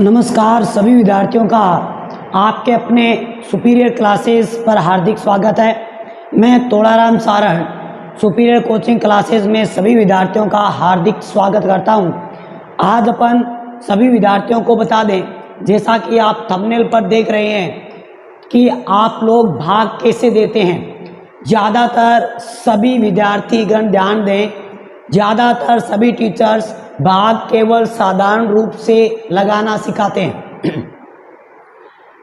नमस्कार सभी विद्यार्थियों का आपके अपने सुपीरियर क्लासेस पर हार्दिक स्वागत है। मैं तोड़ाराम सारण सुपीरियर कोचिंग क्लासेस में सभी विद्यार्थियों का हार्दिक स्वागत करता हूं। आज अपन सभी विद्यार्थियों को बता दें, जैसा कि आप थंबनेल पर देख रहे हैं कि आप लोग भाग कैसे देते हैं। ज़्यादातर सभी विद्यार्थीगण ध्यान दें, ज़्यादातर सभी टीचर्स भाग केवल साधारण रूप से लगाना सिखाते हैं।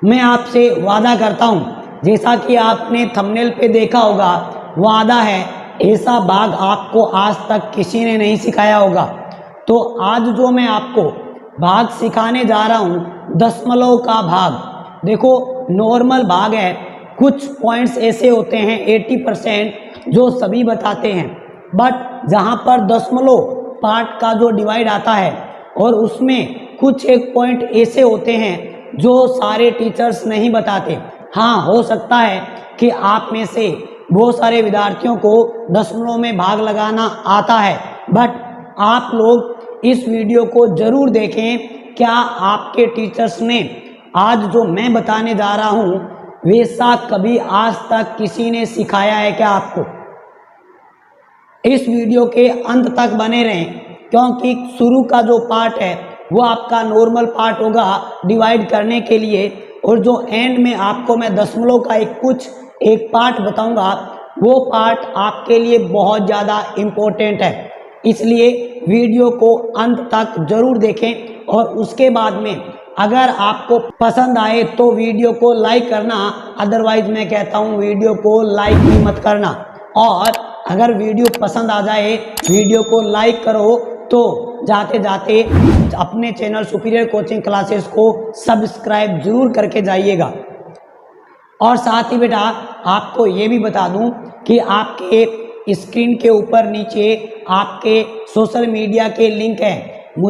मैं आपसे वादा करता हूं, जैसा कि आपने थंबनेल पे देखा होगा, वादा है ऐसा भाग आपको आज तक किसी ने नहीं सिखाया होगा। तो आज जो मैं आपको भाग सिखाने जा रहा हूं, दशमलव का भाग। देखो, नॉर्मल भाग है, कुछ पॉइंट्स ऐसे होते हैं 80% जो सभी बताते हैं, बट जहां पर दशमलव पार्ट का जो डिवाइड आता है और उसमें कुछ एक पॉइंट ऐसे होते हैं जो सारे टीचर्स नहीं बताते। हाँ, हो सकता है कि आप में से बहुत सारे विद्यार्थियों को दशमलव में भाग लगाना आता है, बट आप लोग इस वीडियो को जरूर देखें। क्या आपके टीचर्स ने आज जो मैं बताने जा रहा हूँ वैसा कभी आज तक किसी ने सिखाया है क्या आपको? इस वीडियो के अंत तक बने रहें, क्योंकि शुरू का जो पार्ट है वो आपका नॉर्मल पार्ट होगा डिवाइड करने के लिए, और जो एंड में आपको मैं दशमलव का एक पार्ट बताऊंगा, वो पार्ट आपके लिए बहुत ज़्यादा इम्पोर्टेंट है। इसलिए वीडियो को अंत तक जरूर देखें और उसके बाद में अगर आपको पसंद आए तो वीडियो को लाइक करना, अदरवाइज मैं कहता हूँ वीडियो को लाइक भी मत करना। और अगर वीडियो पसंद आ जाए, वीडियो को लाइक करो तो जाते जाते अपने चैनल सुपीरियर कोचिंग क्लासेस को सब्सक्राइब जरूर करके जाइएगा। और साथ ही बेटा आपको ये भी बता दूं कि आपके स्क्रीन के ऊपर नीचे आपके सोशल मीडिया के लिंक हैं।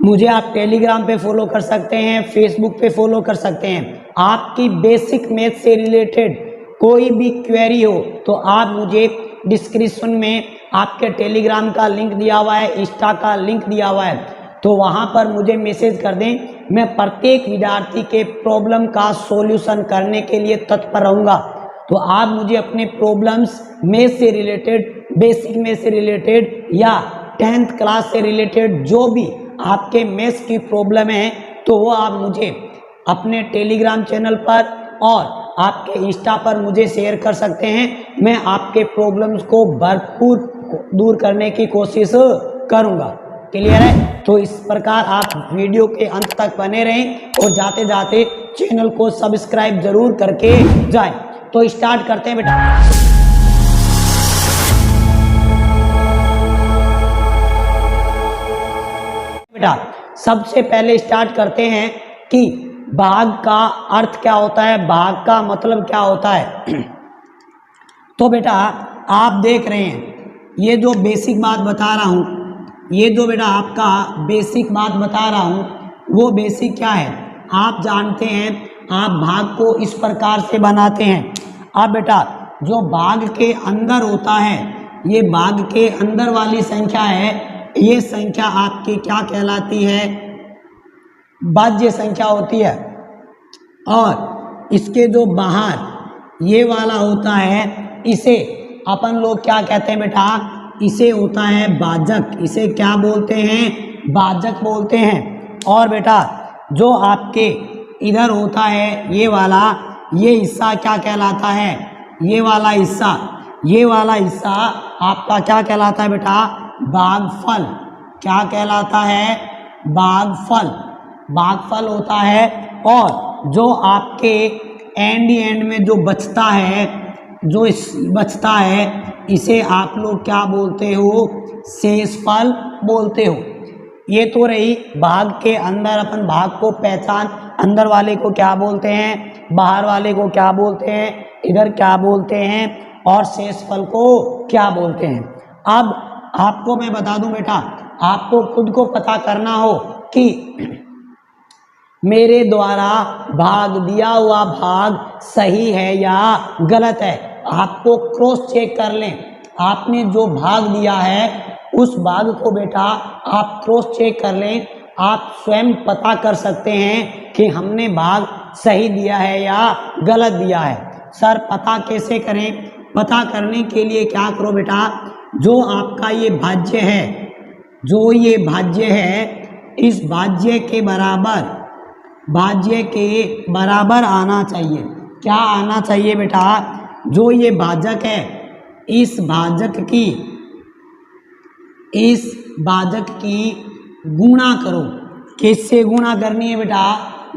मुझे आप टेलीग्राम पे फॉलो कर सकते हैं, फेसबुक पे फॉलो कर सकते हैं। आपकी बेसिक मैथ से रिलेटेड कोई भी क्वेरी हो तो आप मुझे डिस्क्रिप्शन में आपके टेलीग्राम का लिंक दिया हुआ है, इंस्टा का लिंक दिया हुआ है, तो वहाँ पर मुझे मैसेज कर दें। मैं प्रत्येक विद्यार्थी के प्रॉब्लम का सॉल्यूशन करने के लिए तत्पर रहूँगा। तो आप मुझे अपने प्रॉब्लम्स मैथ से रिलेटेड, बेसिक मैथ से रिलेटेड या 10th क्लास से रिलेटेड जो भी आपके मैथ्स की प्रॉब्लम है, तो वो आप मुझे अपने टेलीग्राम चैनल पर और आपके इंस्टा पर मुझे शेयर कर सकते हैं। मैं आपके प्रॉब्लम्स को भरपूर दूर करने की कोशिश करूंगा। क्लियर है? तो इस प्रकार आप वीडियो के अंत तक बने रहें और जाते जाते चैनल को सब्सक्राइब जरूर करके जाएं। तो स्टार्ट करते हैं बेटा। सबसे पहले स्टार्ट करते हैं कि भाग का अर्थ क्या होता है, भाग का मतलब क्या होता है। तो बेटा आप देख रहे हैं, ये जो बेसिक बात बता रहा हूँ, ये जो बेटा आपका बेसिक बात बता रहा हूँ, वो बेसिक क्या है आप जानते हैं। आप भाग को इस प्रकार से बनाते हैं। अब बेटा जो भाग के अंदर होता है, ये भाग के अंदर वाली संख्या है, ये संख्या आपकी क्या कहलाती है? भाज्य संख्या होती है। और इसके जो बाहर ये वाला होता है, इसे अपन लोग क्या कहते हैं बेटा? इसे होता है भाजक। इसे क्या बोलते हैं? भाजक बोलते हैं। और बेटा जो आपके इधर होता है ये वाला, ये हिस्सा क्या कहलाता है? ये वाला हिस्सा आपका क्या कहलाता है बेटा? भागफल। क्या कहलाता है? भागफल। भागफल होता है। और जो आपके एंड में जो बचता है, इसे आप लोग क्या बोलते हो? शेषफल बोलते हो। ये तो रही भाग के अंदर अपन भाग को पहचान, अंदर वाले को क्या बोलते हैं, बाहर वाले को क्या बोलते हैं, इधर क्या बोलते हैं, और शेषफल को क्या बोलते हैं। अब आपको मैं बता दूं बेटा, आपको खुद को पता करना हो कि मेरे द्वारा भाग दिया हुआ भाग सही है या गलत है। आपको क्रॉस चेक कर लें। आपने जो भाग दिया है उस भाग को बेटा आप क्रॉस चेक कर लें। आप स्वयं पता कर सकते हैं कि हमने भाग सही दिया है या गलत दिया है। सर पता कैसे करें? पता करने के लिए क्या करो बेटा, जो आपका ये भाज्य है, जो ये भाज्य है, इस भाज्य के बराबर आना चाहिए। क्या आना चाहिए बेटा? जो ये भाजक है, इस भाजक की गुणा करो। किससे गुणा करनी है बेटा?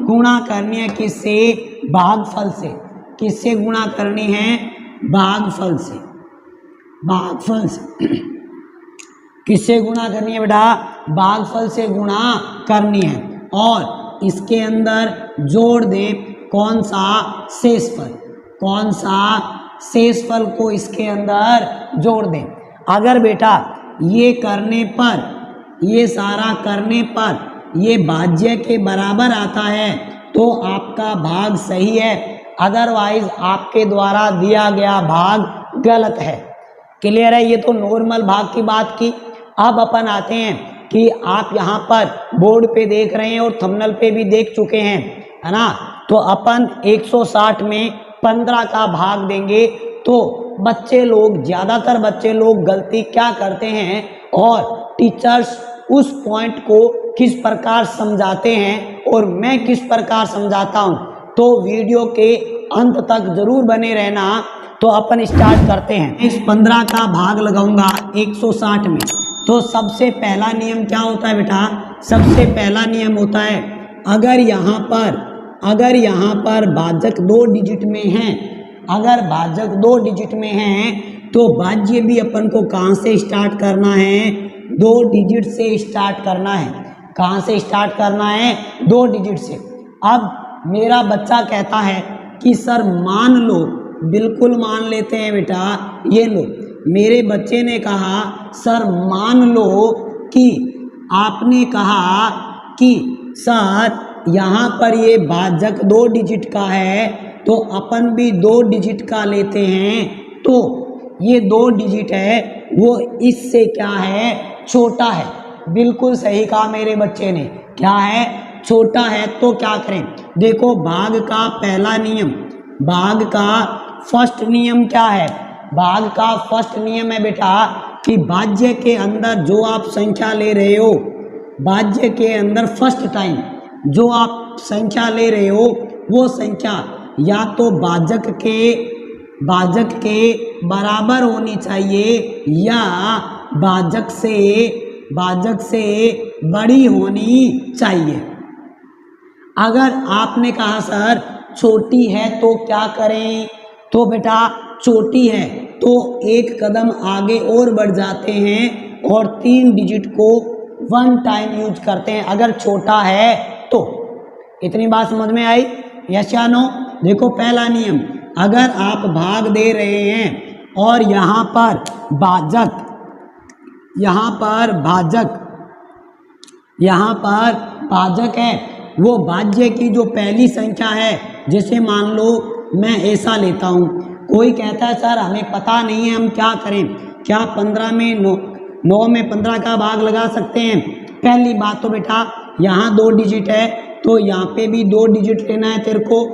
गुणा करनी है किससे? भागफल से। किससे गुणा करनी है? भागफल से। भागफल से किससे गुणा करनी है बेटा? भागफल से गुणा करनी है। और इसके अंदर जोड़ दे कौन सा? शेषफल। कौन सा? शेषफल को इसके अंदर जोड़ दें। अगर बेटा ये करने पर, ये सारा करने पर ये भाज्य के बराबर आता है तो आपका भाग सही है, अदरवाइज आपके द्वारा दिया गया भाग गलत है। क्लियर है? ये तो नॉर्मल भाग की बात की। अब अपन आते हैं कि आप यहाँ पर बोर्ड पे देख रहे हैं और थंबनेल पे भी देख चुके हैं, है ना? तो अपन 160 में 15 का भाग देंगे। तो बच्चे लोग, ज़्यादातर बच्चे लोग गलती क्या करते हैं और टीचर्स उस पॉइंट को किस प्रकार समझाते हैं और मैं किस प्रकार समझाता हूँ, तो वीडियो के अंत तक जरूर बने रहना। तो अपन स्टार्ट करते हैं। इस 15 का भाग लगाऊंगा 160 में। तो सबसे पहला नियम क्या होता है बेटा? सबसे पहला नियम होता है, अगर यहाँ पर भाजक 2 डिजिट में है, अगर भाजक 2 डिजिट में है तो भाज्य भी अपन को कहाँ से स्टार्ट करना है? 2 डिजिट से स्टार्ट करना है। कहाँ से स्टार्ट करना है? 2 डिजिट से। अब मेरा बच्चा कहता है कि सर मान लो, बिल्कुल मान लेते हैं बेटा, ये लो। मेरे बच्चे ने कहा सर मान लो कि आपने कहा कि सर यहाँ पर ये भाजक 2 डिजिट का है तो अपन भी 2 डिजिट का लेते हैं। तो ये 2 डिजिट है वो इससे क्या है? छोटा है। बिल्कुल सही कहा मेरे बच्चे ने। क्या है? छोटा है। तो क्या करें? देखो भाग का पहला नियम, भाग का फर्स्ट नियम क्या है? भाग का फर्स्ट नियम है बेटा कि भाज्य के अंदर जो आप संख्या ले रहे हो, भाज्य के अंदर फर्स्ट टाइम जो आप संख्या ले रहे हो वो संख्या या तो भाजक के बराबर होनी चाहिए या भाजक से बड़ी होनी चाहिए। अगर आपने कहा सर छोटी है तो क्या करें? तो बेटा छोटी है तो एक कदम आगे और बढ़ जाते हैं और 3 डिजिट को 1 टाइम यूज करते हैं अगर छोटा है तो। इतनी बात समझ में आई? यस या नो? देखो पहला नियम, अगर आप भाग दे रहे हैं और यहाँ पर भाजक है, वो भाज्य की जो पहली संख्या है, जैसे मान लो मैं ऐसा लेता हूँ। कोई कहता है सर हमें पता नहीं है हम क्या करें, क्या 15 में 9 में 15 का भाग लगा सकते हैं? पहली बात तो बेटा यहाँ 2 डिजिट है तो यहाँ पे भी 2 डिजिट लेना है तेरे को।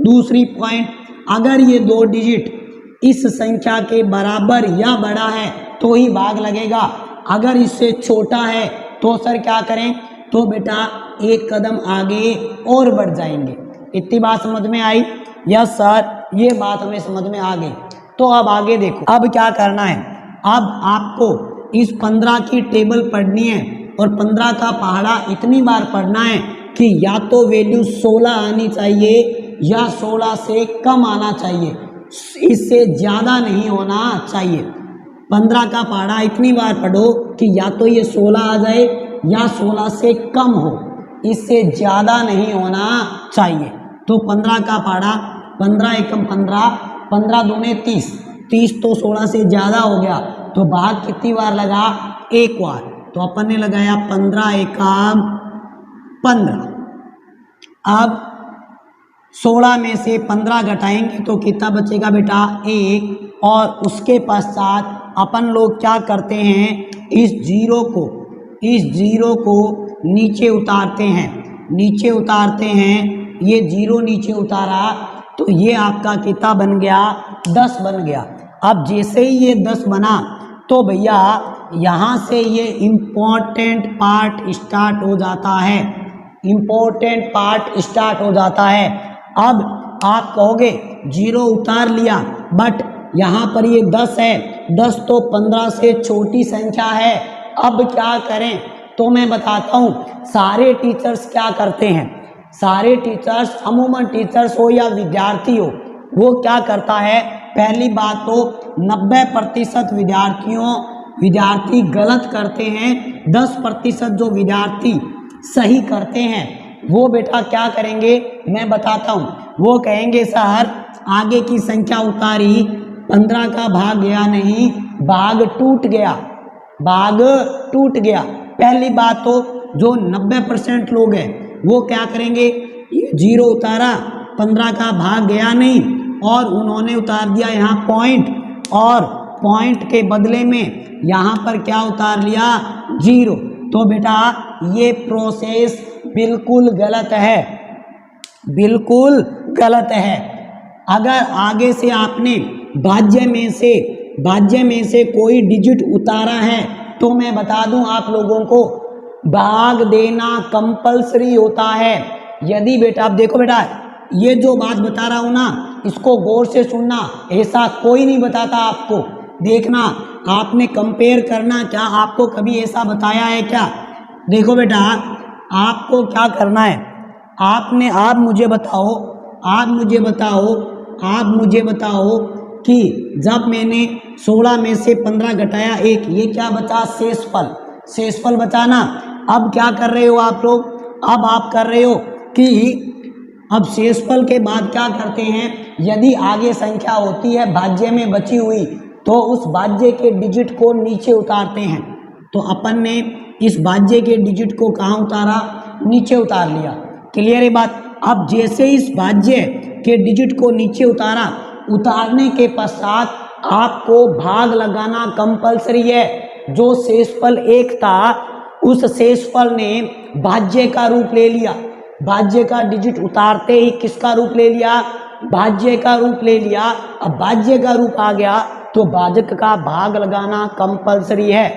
दूसरी पॉइंट, अगर ये 2 डिजिट इस संख्या के बराबर या बड़ा है तो ही भाग लगेगा, अगर इससे छोटा है तो सर क्या करें? तो बेटा एक कदम आगे और बढ़ जाएंगे। इतनी बात समझ में आई? यस सर, ये बात हमें समझ में आ गई। तो अब आगे देखो, अब क्या करना है? अब आपको इस 15 की टेबल पढ़नी है और 15 का पहाड़ा इतनी बार पढ़ना है कि या तो वैल्यू 16 आनी चाहिए या 16 से कम आना चाहिए, इससे ज़्यादा नहीं होना चाहिए। 15 का पहाड़ा इतनी बार पढ़ो कि या तो ये 16 आ जाए या 16 से कम हो, इससे ज़्यादा नहीं होना चाहिए। तो 15 का पहाड़ा 15 एकम 15, 15 दूने 30, 30 तो 16 से ज़्यादा हो गया तो भाग कितनी बार लगा? एक बार। तो अपन ने लगाया 15 एकम 15। अब 16 में से 15 घटाएंगे तो कितना बचेगा बेटा? 1। और उसके पश्चात अपन लोग क्या करते हैं? इस जीरो को नीचे उतारते हैं, नीचे उतारते हैं, ये 0 नीचे उतारा तो ये आपका कितना बन गया, 10 बन गया। अब जैसे ही ये 10 बना तो भैया यहाँ से ये इम्पोर्टेंट पार्ट स्टार्ट हो जाता है, इम्पोर्टेंट पार्ट स्टार्ट हो जाता है। अब आप कहोगे 0 उतार लिया, बट यहाँ पर ये 10 है, 10 तो 15 से छोटी संख्या है, अब क्या करें? तो मैं बताता हूँ। सारे टीचर्स क्या करते हैं, सारे टीचर्स, अमूमन टीचर्स हो या विद्यार्थी हो, वो क्या करता है, पहली बात तो 90% विद्यार्थी गलत करते हैं, 10% जो विद्यार्थी सही करते हैं वो बेटा क्या करेंगे मैं बताता हूँ। वो कहेंगे सर आगे की संख्या उतारी, 15 का भाग गया नहीं, भाग टूट गया, भाग टूट गया। पहली बात तो जो 90% लोग हैं वो क्या करेंगे, ये 0 उतारा, 15 का भाग गया नहीं, और उन्होंने उतार दिया यहाँ पॉइंट, और पॉइंट के बदले में यहाँ पर क्या उतार लिया, 0। तो बेटा ये प्रोसेस बिल्कुल गलत है, बिल्कुल गलत है। अगर आगे से आपने भाज्य में से कोई डिजिट उतारा है तो मैं बता दूं आप लोगों को, भाग देना कंपलसरी होता है। यदि बेटा, आप देखो बेटा, ये जो बात बता रहा हूं ना, इसको गौर से सुनना, ऐसा कोई नहीं बताता आपको। देखना, आपने कंपेयर करना, क्या आपको कभी ऐसा बताया है क्या? देखो बेटा, आपको क्या करना है, आप मुझे बताओ कि जब मैंने 16 में से 15 घटाया 1, ये क्या बचा, शेषफल बचा ना। अब क्या कर रहे हो आप लोग, अब आप कर रहे हो कि अब शेषफल के बाद क्या करते हैं, यदि आगे संख्या होती है भाज्य में बची हुई तो उस भाज्य के डिजिट को नीचे उतारते हैं। तो अपन ने इस भाज्य के डिजिट को कहाँ उतारा, नीचे उतार लिया। क्लियर है बात? अब जैसे इस भाज्य के डिजिट को नीचे उतारा, उतारने के पश्चात आपको भाग लगाना कंपलसरी है। जो शेषफल 1 था उस शेषफल ने भाज्य का रूप ले लिया, भाज्य का डिजिट उतारते ही किसका रूप ले लिया, भाज्य का रूप ले लिया। अब भाज्य का रूप आ गया तो भाजक का भाग लगाना कंपलसरी है।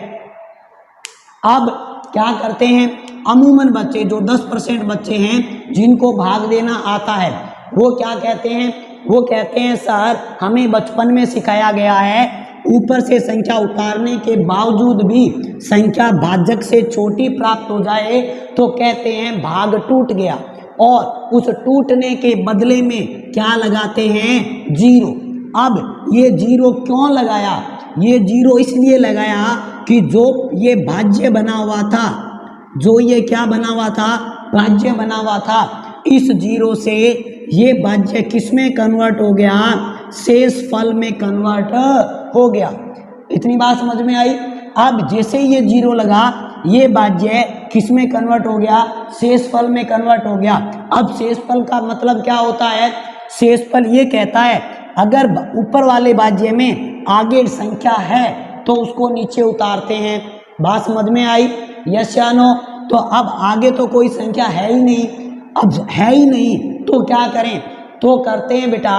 अब क्या करते हैं, अमूमन बच्चे, जो 10% बच्चे हैं जिनको भाग देना आता है, वो क्या कहते हैं, वो कहते हैं सर हमें बचपन में सिखाया गया है, ऊपर से संख्या उतारने के बावजूद भी संख्या भाजक से छोटी प्राप्त हो जाए तो कहते हैं भाग टूट गया, और उस टूटने के बदले में क्या लगाते हैं, 0। अब ये 0 क्यों लगाया, ये 0 इसलिए लगाया कि जो ये भाज्य बना हुआ था, जो ये क्या बना हुआ था, भाज्य बना हुआ था, इस 0 से ये भाज्य किस में कन्वर्ट हो गया, शेषफल में कन्वर्ट हो गया। इतनी बात समझ में आई? अब जैसे ये 0 लगा, ये भाज्य किस में कन्वर्ट हो गया, शेषफल में कन्वर्ट हो गया। अब शेषफल का मतलब क्या होता है, शेषफल ये कहता है अगर ऊपर वाले भाज्य में आगे संख्या है तो उसको नीचे उतारते हैं। बात समझ में आई, यस या नो? तो अब आगे तो कोई संख्या है ही नहीं, अब है ही नहीं तो क्या करें, तो करते हैं बेटा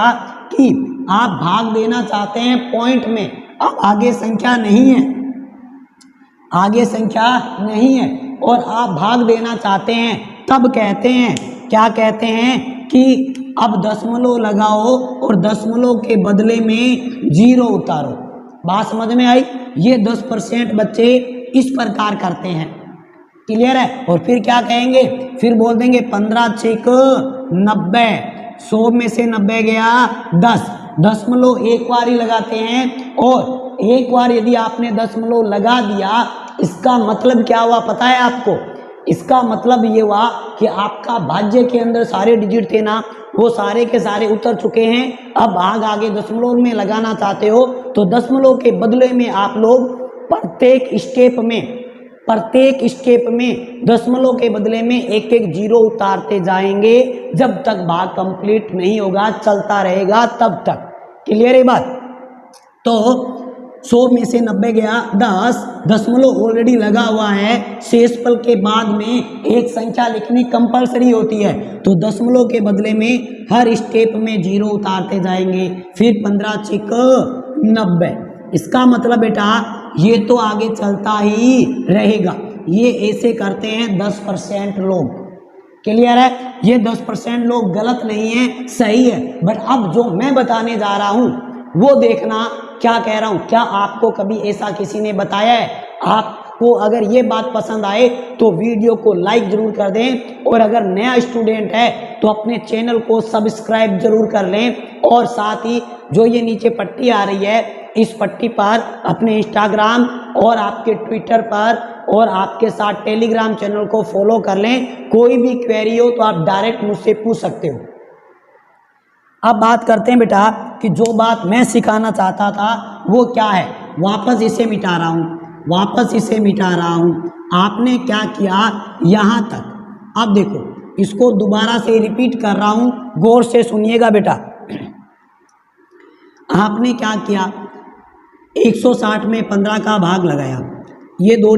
कि आप भाग देना चाहते हैं पॉइंट में, अब आगे संख्या नहीं है, आगे संख्या नहीं है और आप भाग देना चाहते हैं, तब कहते हैं, क्या कहते हैं कि अब दशमलव लगाओ और दशमलव के बदले में 0 उतारो। बात समझ में आई? ये 10% बच्चे इस प्रकार करते हैं। क्लियर है? और फिर क्या कहेंगे, फिर बोल देंगे 15 6 90, 100 में से 90 गया 10, दशमलव एक बार ही लगाते हैं, और एक बार यदि आपने दशमलव लगा दिया, इसका मतलब क्या हुआ पता है आपको? इसका मतलब ये हुआ कि आपका भाज्य के अंदर सारे डिजिट थे ना, वो सारे के सारे उतर चुके हैं। अब भाग आगे दशमलव में लगाना चाहते हो तो दशमलव के बदले में आप लोग प्रत्येक स्टेप में दशमलव के बदले में एक एक 0 उतारते जाएंगे जब तक भाग कंप्लीट नहीं होगा, चलता रहेगा तब तक। क्लियर है बात? तो 100 में से 90 गया 10, दशमलव ऑलरेडी लगा हुआ है, शेषफल के बाद में एक संख्या लिखनी कंपलसरी होती है, तो दशमलव के बदले में हर स्टेप में 0 उतारते जाएंगे, फिर 15 छिक 90। इसका मतलब बेटा ये तो आगे चलता ही रहेगा। ये ऐसे करते हैं 10% लोग। क्लियर है? ये 10% लोग गलत नहीं है, सही है। बट अब जो मैं बताने जा रहा हूं वो देखना क्या कह रहा हूं। क्या आपको कभी ऐसा किसी ने बताया है? आपको अगर ये बात पसंद आए तो वीडियो को लाइक जरूर कर दें, और अगर नया स्टूडेंट है तो अपने चैनल को सब्सक्राइब जरूर कर लें, और साथ ही जो ये नीचे पट्टी आ रही है इस पट्टी पर अपने इंस्टाग्राम और आपके ट्विटर पर और आपके साथ टेलीग्राम चैनल को फॉलो कर लें। कोई भी क्वेरी हो तो आप डायरेक्ट मुझसे पूछ सकते हो। अब बात करते हैं बेटा कि जो बात मैं सिखाना चाहता था वो क्या है। वापस इसे मिटा रहा हूँ, आपने क्या किया यहाँ तक। अब देखो इसको दोबारा से रिपीट कर रहा हूँ, गौर से सुनिएगा बेटा। आपने क्या किया, 160 में 15 का भाग लगाया, ये दो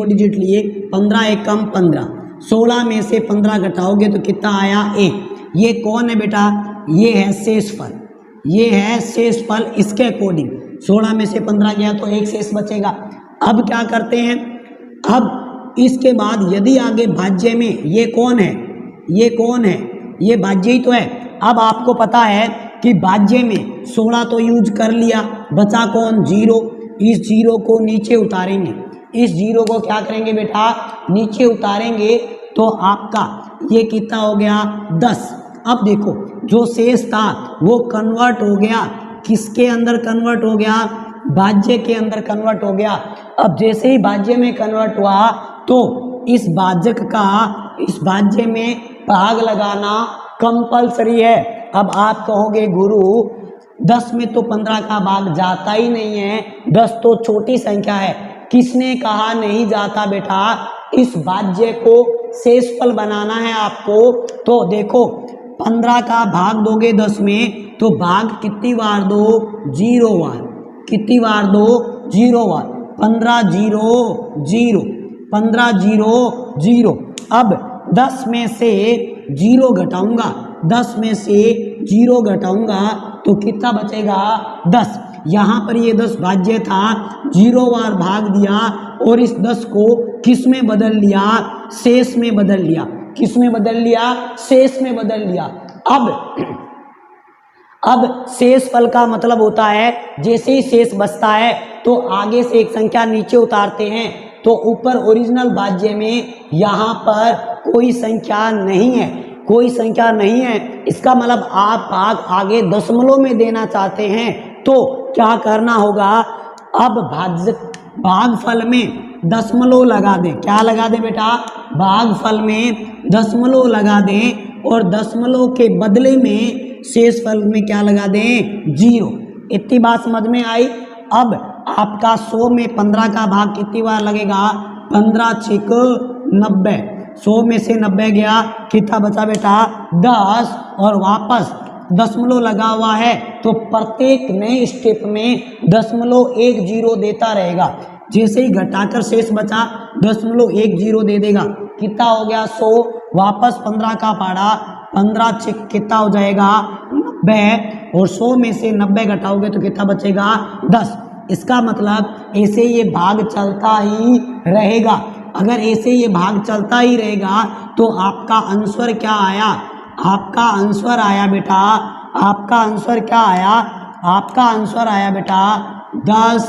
डिजिट लिए, 15 एक कम 15, 16 में से 15 घटाओगे तो कितना आया 1। ये कौन है बेटा? ये है शेषफल। इसके अकॉर्डिंग 16 में से 15 गया तो 1 शेष बचेगा। अब क्या करते हैं, अब इसके बाद यदि आगे भाज्य में ये कौन है, ये भाज्य ही तो है। अब आपको पता है कि भाज्य में 16 तो यूज कर लिया, बचा कौन 0। इस 0 को नीचे उतारेंगे, इस 0 को क्या करेंगे बेटा, नीचे उतारेंगे तो आपका ये कितना हो गया 10। अब देखो जो शेष था वो कन्वर्ट हो गया, किसके अंदर कन्वर्ट हो गया, भाज्य के अंदर कन्वर्ट हो गया। अब जैसे ही भाज्य में कन्वर्ट हुआ तो इस भाज्य में भाग लगाना कंपलसरी है। अब आप कहोगे गुरु 10 में तो 15 का भाग जाता ही नहीं है, 10 तो छोटी संख्या है। किसने कहा नहीं जाता बेटा, इस भाज्य को शेषफल बनाना है आपको। तो देखो 15 का भाग दोगे 10 में तो भाग कितनी बार दो, 0 बार। कितनी बार दो, 0 बार। 15 0 0, 15 0 0। अब 10 में से 0 घटाऊंगा, 10 में से 0 घटाऊंगा तो कितना बचेगा 10। यहाँ पर ये 10 भाज्य था, 0 बार भाग दिया और इस 10 को किस में बदल लिया, शेष में बदल लिया। किस में बदल लिया, शेष में बदल लिया। अब शेषफल का मतलब होता है जैसे ही शेष बचता है तो आगे से एक संख्या नीचे उतारते हैं, तो ऊपर ओरिजिनल भाज्य में यहाँ पर कोई संख्या नहीं है, इसका मतलब आप भाग आगे दशमलव में देना चाहते हैं तो क्या करना होगा, अब भागफल में दशमलव लगा दें। क्या लगा दें बेटा, भागफल में दशमलव लगा दें और दशमलव के बदले में शेषफल में क्या लगा दें, 0। इतनी बात समझ में आई। अब आपका 100 में 15 का भाग कितनी बार लगेगा, 15 छिक 90। 100 में से 90 गया, कितना बचा बेटा 10, और वापस दशमलव लगा हुआ है तो प्रत्येक नए स्टेप में 0.10 देता रहेगा। जैसे ही घटाकर शेष बचा 0.10 दे देगा, कितना हो गया 100, वापस 15 का पाड़ा, 15 छिक कितना हो जाएगा 90, और 100 में से 90 घटाओगे तो कितना बचेगा 10। इसका मतलब ऐसे ये भाग चलता ही रहेगा। अगर ऐसे ये भाग चलता ही रहेगा तो आपका आंसर क्या आया, आपका आंसर आया बेटा, आपका आंसर क्या आया, आपका आंसर आया बेटा 10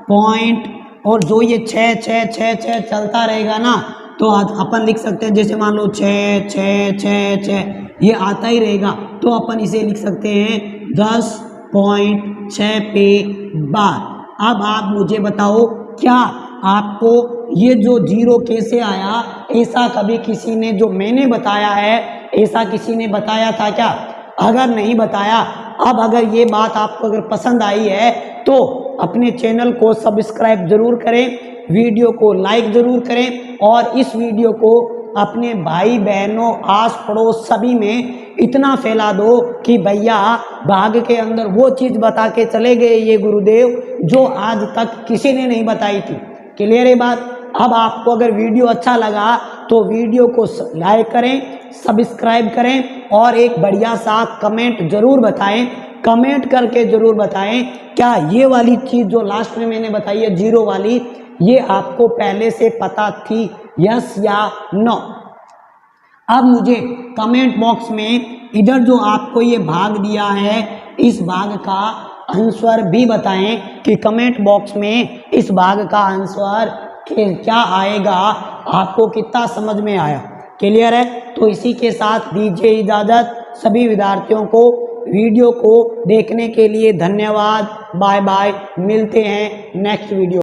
पॉइंट। और जो ये 6 6 6 6 चलता रहेगा ना तो अपन लिख सकते हैं, जैसे मान लो 6 6 6 6 ये आता ही रहेगा तो अपन इसे लिख सकते हैं 10.6 पे बार। अब आप मुझे बताओ क्या आपको ये जो 0 कैसे आया, ऐसा कभी किसी ने जो मैंने बताया है ऐसा किसी ने बताया था क्या? अगर नहीं बताया, अब अगर ये बात आपको अगर पसंद आई है तो अपने चैनल को सब्सक्राइब जरूर करें, वीडियो को लाइक जरूर करें और इस वीडियो को अपने भाई बहनों आस पड़ोस सभी में इतना फैला दो कि भैया भाग के अंदर वो चीज़ बता के चले गए ये गुरुदेव जो आज तक किसी ने नहीं बताई थी। क्लियर है बात। अब आपको अगर वीडियो अच्छा लगा तो वीडियो को लाइक करें, सब्सक्राइब करें और एक बढ़िया सा कमेंट जरूर बताएं। कमेंट करके जरूर बताएं क्या ये वाली चीज़ जो लास्ट में मैंने बताई है जीरो वाली, ये आपको पहले से पता थी, यस या नो। अब मुझे कमेंट बॉक्स में इधर जो आपको ये भाग दिया है इस भाग का आंसर भी बताएं कि कमेंट बॉक्स में इस भाग का आंसर क्या आएगा, आपको कितना समझ में आया। क्लियर है। तो इसी के साथ दीजिए इजाज़त। सभी विद्यार्थियों को वीडियो को देखने के लिए धन्यवाद। बाय बाय, मिलते हैं नेक्स्ट वीडियो।